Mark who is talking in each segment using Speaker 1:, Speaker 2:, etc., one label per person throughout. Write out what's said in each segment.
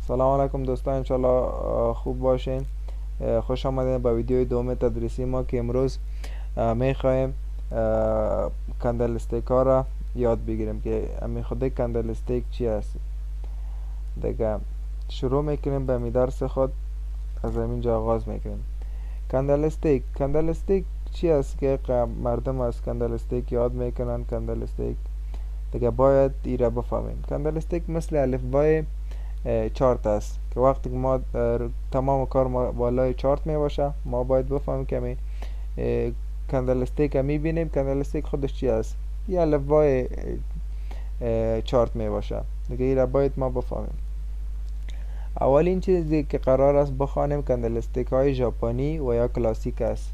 Speaker 1: سلام علیکم دوستان، انشالله خوب باشین. خوش آمدین به ویدیوی دوم تدریسی ما که امروز میخوایم کندل استیک ها را یاد بگیریم که امی خود کندل استیک چی است. دیگه شروع میکنیم به می درس خود. از همینجا آغاز میکنیم. کندل استیک چی است که مردم از کندل استیک یاد میکنن؟ کندل استیک دیگه باید ایره بفهمیم. کندل استیک مثل الفبای چارت است که وقتی که ما تمام کار ما بالای چارت می باشه، ما باید بفهمیم که می کندل استیک می بینیم. کندل استیک خودش چی است؟ یه الفبای چارت می باشه دیگه. این را باید ما بفهمیم. اولین چیزی که قرار است بخوانیم کندل استیک های ژاپنی و یا کلاسیک است.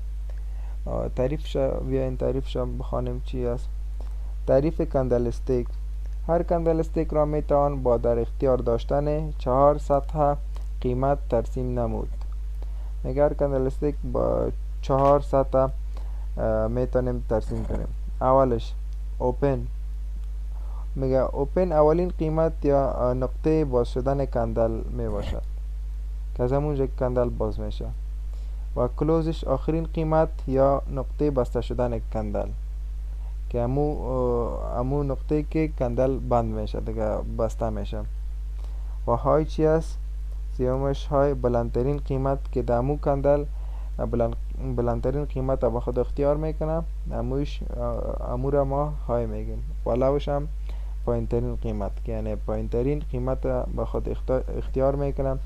Speaker 1: بیاین تعریفش بخوانیم چی است. تعریف کندل استیک: هر کندل استیک را می توان با در اختیار داشتن 4 سطح قیمت ترسیم نمود. اگر کندل استیک با 4 سطح می توانیم ترسیم کنیم. اولش اوپن. میگه اوپن اولین قیمت یا نقطه باز شدن کندل می باشد که از همونجا کندل باز میشه. و کلوزش آخرین قیمت یا نقطه بسته شدن کندل که امو نقطه که کندل بند میشه دیگه، بسته میشه. و های چی است؟ سیومش های بلندترین قیمت که دامو کندل بلندترین قیمت با خود اختیار میکنه، امو را ما های میگیم. و لوش هم پایینترین قیمت که یعنی پایینترین قیمت با خود اختیار میکنه.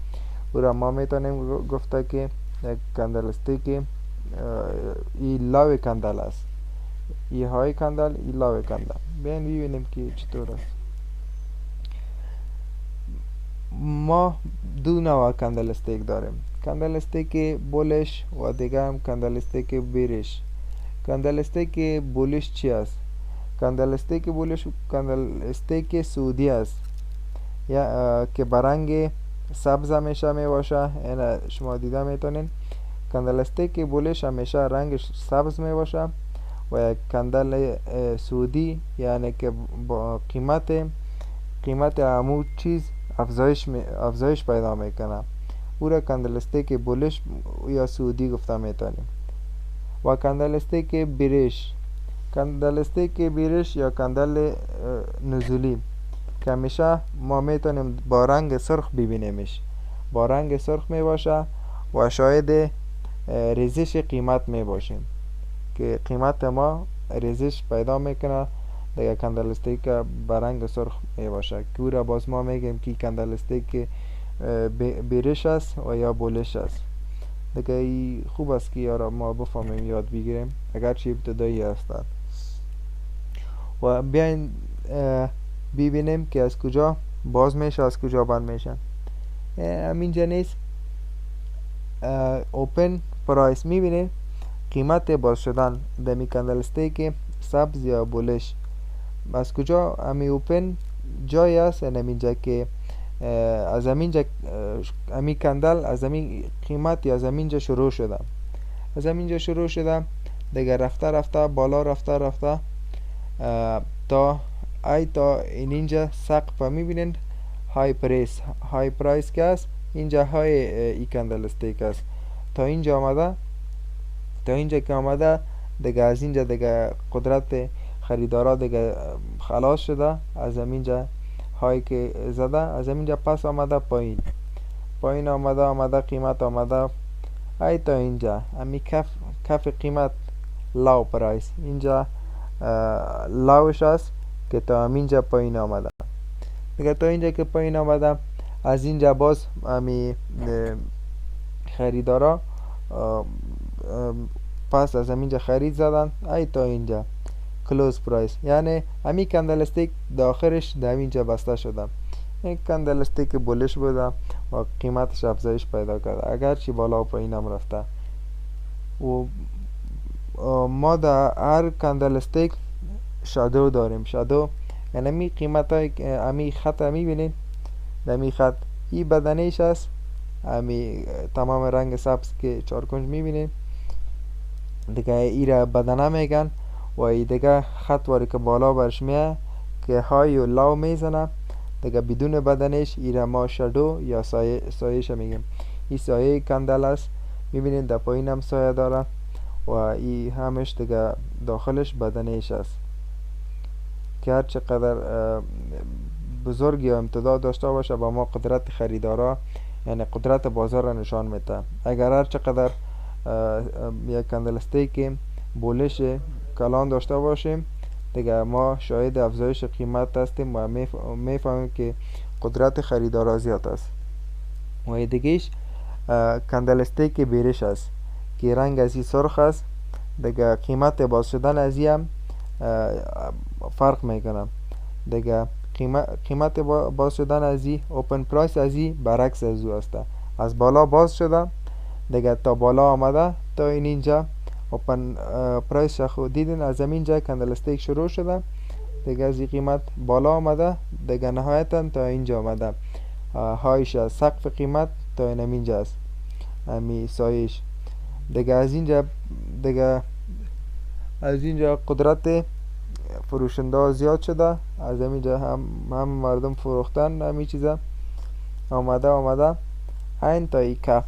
Speaker 1: او را ما میتونیم گفته که یک کندل استیک ای لو کندل است. ای های کندل، ای لو کندل. بیاین ببینیم که چطور است. ما دو نوع کندل استیک داریم: کندل استیک بولش و دیگه هم کندل استیک بیرش. کندل استیک بولش چی است؟ کندل استیک بولش کندل استیک سعودی است یا که برنگ سبز همیشه می باشه. این شما دیده میتونین. کندل استیک بولش همیشه رنگش سبز می باشه و یک کندل سعودی یعنی که با قیمت همو چیز افزایش پیدا میکنه. او را کندل استیک بولش یا سعودی گفته میتونیم. و کندل استیک بیرش. کندل استیک بیرش یا کندل نزولی که همیشه ما میتونیم با رنگ سرخ ببینیمش. با رنگ سرخ می باشه و شاید ریزش قیمت می باشیم که قیمت ما ریزش پیدا میکنه دیگه. کندل استیک با رنگ سرخ می باشه که او را باز ما میگیم که کندل استیک بیرش است و یا بولش است دیگه. ای خوب است که یارا ما بفهمیم، یاد بگیریم اگرچه ابتدایی هستند. و بیاین ببینیم که از کجا باز میشه از کجا بند میشه. همینجا نیست اوپن پرایس میبینید قیمت باز شدن دمی کندل استیک سبز یا بولش. از کجا امی اوپن جای است همینجا که از همینجا امی کندل از همین قیمت یا از همینجا شروع شده. از همینجا شروع شده دیگه رفته بالا رفته تا اینجا سقف میبینید. های پرایس که است اینجا های ای کندل استیک است. تا اینجا که آمده دیگه از اینجا دیگه قدرت خریدارا دیگه خلاص شده. از همینجا های که زده از همینجا پس آمده پایین آمده قیمت آمده ای تا اینجا. امی کف قیمت لو پرایس اینجا لوش است که تا همینجا پایین آمده دیگه. تا اینجا که پایین آمده از اینجا باز امی خریدارا پس از همینجا خرید زدن ای تا اینجا کلوز پرایس یعنی امی کندل استیک داخلش در اینجا بسته شده. این کندل استیک بولش بوده و قیمتش افزایش پیدا کرده اگرچه بالا و پایین هم رفته. و ما در هر کندل استیک شادو داریم. شادو یعنی امی قیمت های امی خط میبینید. در امی خط ای بدنیش است. امی تمام رنگ سبز که چارکنج میبینید دیگه ای را بدنه میگن. و ای دیگه خط واری که بالا برش میه که های و لاو میزنه دیگه بدون بدنش ایره ما شادو یا سایه میگیم. این سایه کندل است، میبینید در پایین هم سایه داره و این همش دیگه داخلش بدنش است که هر چقدر بزرگ یا امتداد داشته باشه با ما قدرت خریدارا یعنی قدرت بازار را نشان میده. اگر هر چقدر یک کندل استیک بولش کلان داشته باشیم دیگه ما شاهد افزایش قیمت هستیم و میفهمیم که قدرت خریدارا زیاد است. و دیگهش کندل استیک بیرش است که رنگ از این سرخ است، دیگه قیمت باز شدن از این هم فرق میکنه. دیگه قیمت باز شدن از این اوپن پرایس از این برعکس از او است، از بالا باز شده دیگه تا بالا آمده تا اینجا اوپن پرایس خود دیدین از اینجا کندل استیک شروع شده دیگه از این قیمت بالا آمده دیگه نهایتا تا اینجا آمده هایش از سقف قیمت تا اینجا است امی سایش دیگه از اینجا قدرت فروشنده زیاد شده، از اینجا هم مردم فروختن همین چیزا آمده این تا ای کف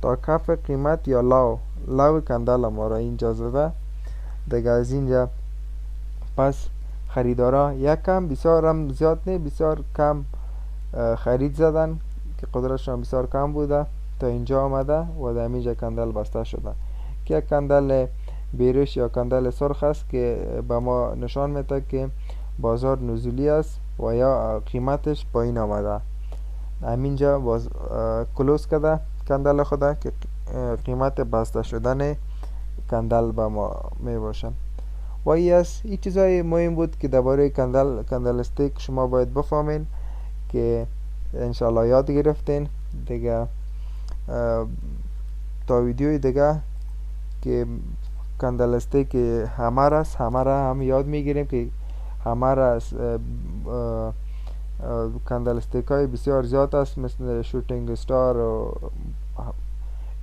Speaker 1: تا کف قیمت یا لاو کندل ما را اینجا زده دیگه از اینجا پس خریدارا یکم بسیار هم زیاد نه بسیار کم خرید زدن که قدرتشان بسیار کم بوده تا اینجا آمده و در اینجا کندل بسته شده که کندل بیرش یا کندل سرخ است که به ما نشان میده که بازار نزولی است و یا قیمتش پایین آمده. همینجا باز کلوز کرده کندل خدا که قیمت بسته شدن کندل به ما می باشه. و این چیزای مهم بود که درباره کندل استیک شما باید بفهمین که انشالله یاد گرفتین دیگه. تا ویدیوی دیگه که کندل استیک همر است همه هم یاد میگیریم که همر است کندل استیک های بسیار زیاد است مثل شوتینگ استار و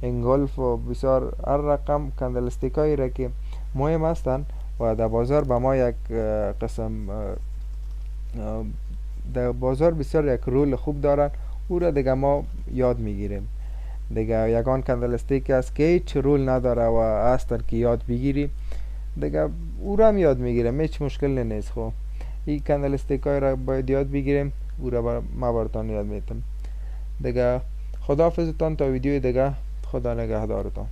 Speaker 1: انگولف و بسیار هر رقم کندل استیک هایی را که مهم هستند و در بازار به ما یک قسم در بازار بسیار یک رول خوب دارن او را دیگه ما یاد میگیریم دیگه. یگان کندل استیک است که هیچ رول نداره و هستن که یاد بگیری دیگه او را هم یاد میگیریم هیچ مشکل نیست. خب این کندل استیک های را باید یاد بگیریم او را ما براتان یاد میتم دیگه. خداحافظتان تا ویدیو دیگه، خدا نگهدارتان.